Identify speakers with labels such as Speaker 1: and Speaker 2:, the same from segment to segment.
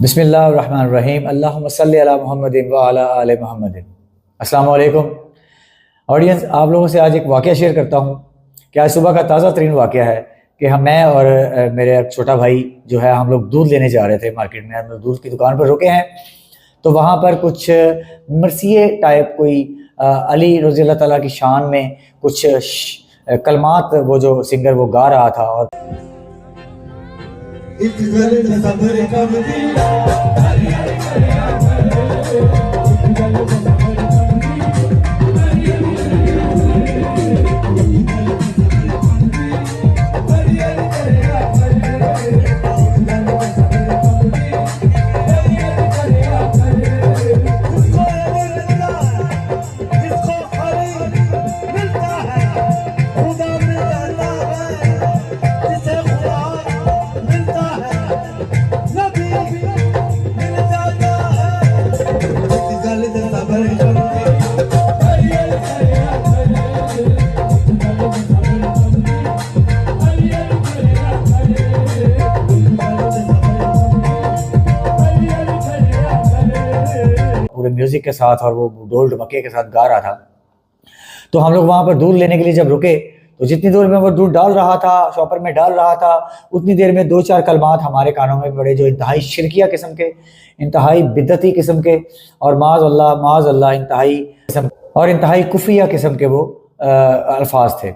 Speaker 1: बिस्मिल्लाहिर्रहमानिर्रहीम अल्लाहुम्मा सल्लि अला मुहम्मदिन व अला आले मुहम्मदिन। अस्सलाम वालेकुम ऑडियंस, आप लोगों से आज एक वाक़या शेयर करता हूँ कि आज सुबह का ताज़ा तरीन वाक़या है कि मैं और मेरे एक छोटा भाई जो है, हम लोग दूध लेने जा रहे थे मार्केट में। हम लोग दूध की दुकान पर रुके हैं तो वहाँ पर कुछ मरसिए टाइप कोई अली रज़ी अल्लाह ताला की शान में कुछ कलमात वो जो सिंगर वो गा रहा था। और पूरे म्यूजिक के साथ और वो ढोल ढमके के साथ गा रहा था। तो हम लोग वहाँ पर दूध लेने के लिए जब रुके तो जितनी देर में वो दूध डाल रहा था, शॉपर में डाल रहा था, उतनी देर में दो चार कलमात हमारे कानों में पड़े जो इंतहाई शिरकिया किस्म के, इंतहाई बिदती किस्म के और माज अल्लाह इंतहाई किस्म और इंतहाई कुफिया किस्म के वो अल्फाज थे।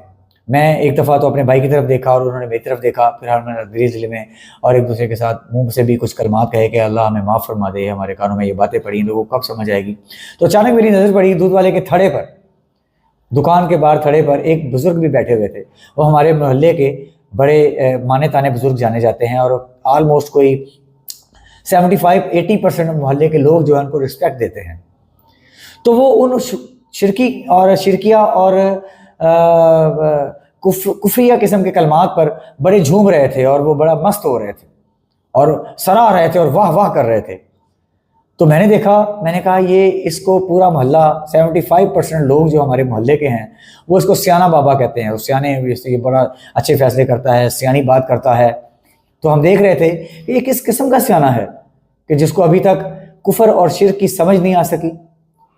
Speaker 1: मैं एक दफ़ा तो अपने भाई की तरफ देखा और उन्होंने मेरी तरफ देखा, फिर हमने दिल्ली ज़िले में और एक दूसरे के साथ मुंह से भी कुछ कलमात कहे कि अल्लाह हमें माफ़ फरमा दे। हमारे कानों में ये बातें पड़ी, इन लोगों को कब समझ आएगी। तो अचानक मेरी नज़र पड़ी दूध वाले के थड़े पर, दुकान के बाहर थड़े पर एक बुज़ुर्ग भी बैठे हुए थे। वो हमारे मोहल्ले के बड़े माने ताने बुज़ुर्ग जाने जाते हैं और आलमोस्ट कोई 75-80% मोहल्ले के लोग जो है उनको रिस्पेक्ट देते हैं। तो वो उन शिरकिया और कुफरिया किस्म के कलमात पर बड़े झूम रहे थे और वो बड़ा मस्त हो रहे थे और सराह रहे थे और वाह वाह कर रहे थे। तो मैंने देखा, मैंने कहा ये इसको पूरा मोहल्ला 75% लोग जो हमारे मोहल्ले के हैं वो इसको सियाना बाबा कहते हैं। उस सियाने ये बड़ा अच्छे फैसले करता है, सियानी बात करता है। तो हम देख रहे थे कि ये किस किस्म का सियाना है कि जिसको अभी तक कुफर और शिर्क की समझ नहीं आ सकी।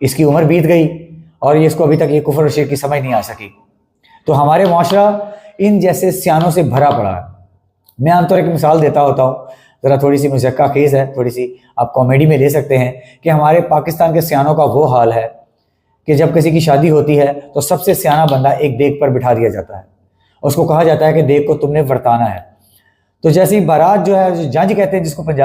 Speaker 1: इसकी उम्र बीत गई और इसको अभी तक ये कुफर और शिर्क की समझ नहीं आ सकी। तो हमारे माशरा इन जैसे सियानों से भरा पड़ा है। मैं आमतौर की मिसाल देता होता हूँ, ज़रा थोड़ी सी मज़ाक़ खेज़ है, थोड़ी सी आप कॉमेडी में ले सकते हैं कि हमारे पाकिस्तान के सियानों का वो हाल है कि जब किसी की शादी होती है तो सबसे सियाना बंदा एक देग पर बिठा दिया जाता है। उसको कहा जाता है कि देग को तुमने वर्ताना है। तो जैसे ही बारात जो है, जंज कहते हैं जिसको पंजाबी